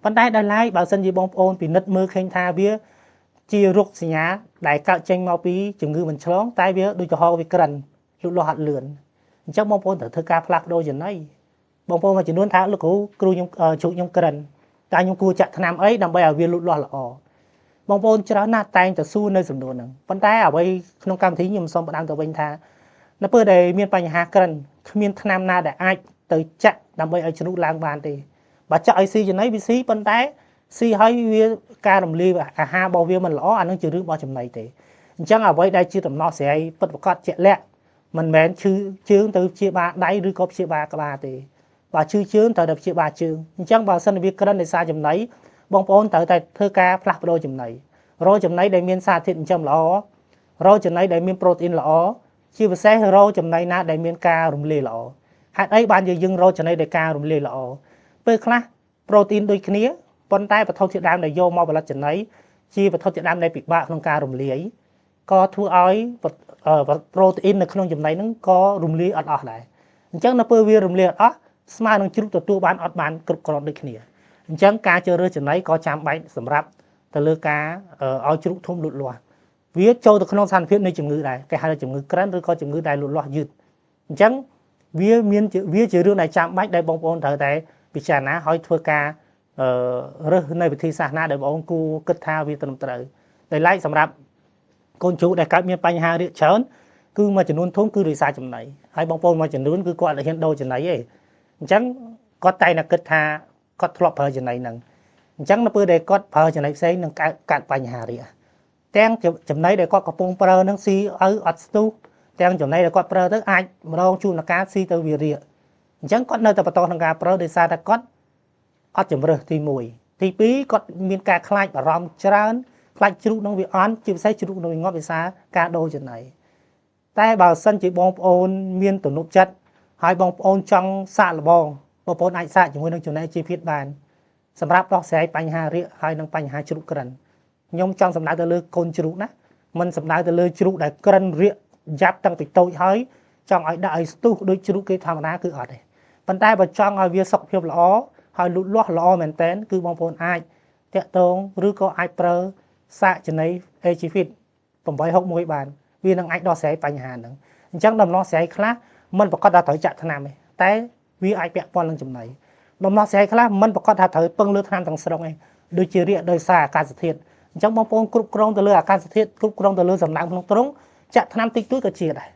ប៉ុន្តែដោយឡែកបើសិនជាបងប្អូនពិនិត្យមើលឃើញថាវាជារោគសញ្ញាដែលកើតចេញមកពីជំងឺមិនឆ្លងតែវាដូចចំហវាក្រិនលូតលាស់អត់លឿនអញ្ចឹងបងប្អូនត្រូវធ្វើការផ្លាស់ប្ដូរចំណីបងប្អូនមួយចំនួនថាលោកគ្រូខ្ញុំជ្រូកខ្ញុំក្រិនតែខ្ញុំគួរចាក់ថ្នាំអីដើម្បីឲ្យវាលូតលាស់ល្អបងប្អូនច្រើនណាស់តែងតែសួរនៅសំណួរហ្នឹងប៉ុន្តែអ្វីក្នុងកម្មវិធីខ្ញុំសូមផ្ដាំទៅវិញថានៅពេលដែលមានបញ្ហាក្រិនគ្មានថ្នាំណាដែលអាចទៅចាក់ដើម្បីឲ្យជ្រូកឡើងបានទេបើចាក់ឲ្យស៊ីចំណីវាស៊ីប៉ុន្តែស៊ីឲ្យវាការរំលាយអាហាររបស់វាមិនល្អអានឹងជារឿងរបស់ចំណីទេអញ្ចឹងអ្វីដែលជាដំណោះស្រាយពិតប្រាកដជាក់លាក់មិនមែនឈឺជើងទៅព្យាបាលដៃឬក៏ព្យាបាលក្បាលទេបើឈឺជើងត្រូវតែព្យាបាលជើងអញ្ចឹងបើសិនវាក្រិនដោយសារចំណីបងប្អូនត្រូវតែធ្វើការផ្លាស់ប្ដូរចំណីរកចំណីដែលមានសារធាតុចិញ្ចឹមល្អរកចំណីដែលមានប្រូតេអ៊ីនល្អជាពិសេសរកចំណីណាដែលមានការរំលាយល្អហេតុអីបានយើងរកចំណីដែលការរំលាយល្អពេលខ្លះប្រូតេអ៊ីនដូចគ្នាប៉ុន្តែវត្ថុធាតុដើមដែលយកមកផលិតចំណីជាវត្ថុធាតុដើមដែលពិបាកក្នុងការរំលាយក៏ធ្វើឲ្យប្រូតេអ៊ីននៅក្នុងចំណីហ្នឹងក៏រំលាយអត់អស់ដែរអញ្ចឹងនៅពេលវារំលាយអត់អស់ស្មើនឹងជ្រូកទទួលបានអត់បានគ្រប់គ្រាន់ដូចគ្នាអញ្ចឹងការជ្រើសរើសចំណីក៏ចាំបាច់សម្រាប់ទៅលើការឲ្យជ្រូកធំលូតលាស់វាចូលទៅក្នុងស្ថានភាពនៃជំងឺដែរគេហៅថាជំងឺក្រិនឬក៏ជំងឺដែលលូតលាស់យឺតអញ្ចឹងវាជារឿងដែលចាំបាច់ដែលបងប្អូនត្រូវតែពិចារណាឲ្យធ្វើការរើសនៅវិធីសាស្ត្រណាដែលបងប្អូនគួរគិតថាវាត្រឹមត្រូវដោយឡែកសម្រាប់កូនជ្រូកដែលកើតមានបញ្ហារាកច្រើនគឺមួយចំនួនធំគឺដោយសារចំណីហើយបងប្អូនមួយចំនួនគឺគាត់អត់ហ៊ានដូរចំណីទេអញ្ចឹងគាត់តែតែគិតថាគាត់ធ្លាប់ប្រើចំណីហ្នឹងអញ្ចឹងនៅពេលដែលគាត់ប្រើចំណីផ្សេងនឹងកើតបញ្ហារាកទាំងចំណីដែលគាត់កំពុងប្រើនឹងស៊ីឲ្យអត់ស្ទុះទាំងចំណីដែលគាត់ប្រើទៅអាចម្ដងជួនកាលស៊ីទៅវារាកអញ្ចឹងគាត់នៅតែបន្តក្នុងការប្រើដោយសារតែគាត់អត់ជំរើសទី1ទី2គាត់មានការខ្លាចបារម្ភច្រើនខ្លាចជ្រូកនឹងវាអន់ជាពិសេសជ្រូកនឹងវាងាប់ដោយសារការដូរចំណីតែបើសិនជាបងប្អូនមានទំនុកចិត្តហើយបងប្អូនចង់សាកល្បងបងប្អូនអាចសាកជាមួយនឹងចំណីជីវភាពបានសម្រាប់ដោះស្រាយបញ្ហារាកហើយនិងបញ្ហាជ្រូកក្រិនខ្ញុំចង់សំដៅទៅលើកូនជ្រូកណាមិនសំដៅទៅលើជ្រូកដែលក្រិនរាកយ៉ាប់តាំងពីតូចហើយចង់ឲ្យដាក់ឲ្យស្ទុះដូចជ្រូកគេធម្មតាគឺអត់ទេប៉ុន្តែបើចង់ឲ្យវាសុខភាពល្អហើយលូតលាស់ល្អមែនតើគឺបងប្អូនអាចតាក់ទងឬក៏អាចប្រើសាកចំណី AGFit 861បានវានឹងអាចដោះស្រាយបញ្ហាហ្នឹងអញ្ចឹងដំណោះស្រាយខ្លះមិនប្រកាសថាត្រូវចាក់ថ្នាំទេតែវាអាចពាក់ព័ន្ធនឹងចំណីដំណោះស្រាយខ្លះមិនប្រកាសថាត្រូវពឹងលើថ្នាំទាំងស្រុងទេដូចជារាកដោយសារអាកាសធាតុអញ្ចឹងបងប្អូនគ្រប់គ្រងទៅលើអាកាសធាតុគ្រប់គ្រងទៅលើសំណើមក្នុងទ្រុងចាក់ថ្នាំតិចតួចក៏ជាដែរ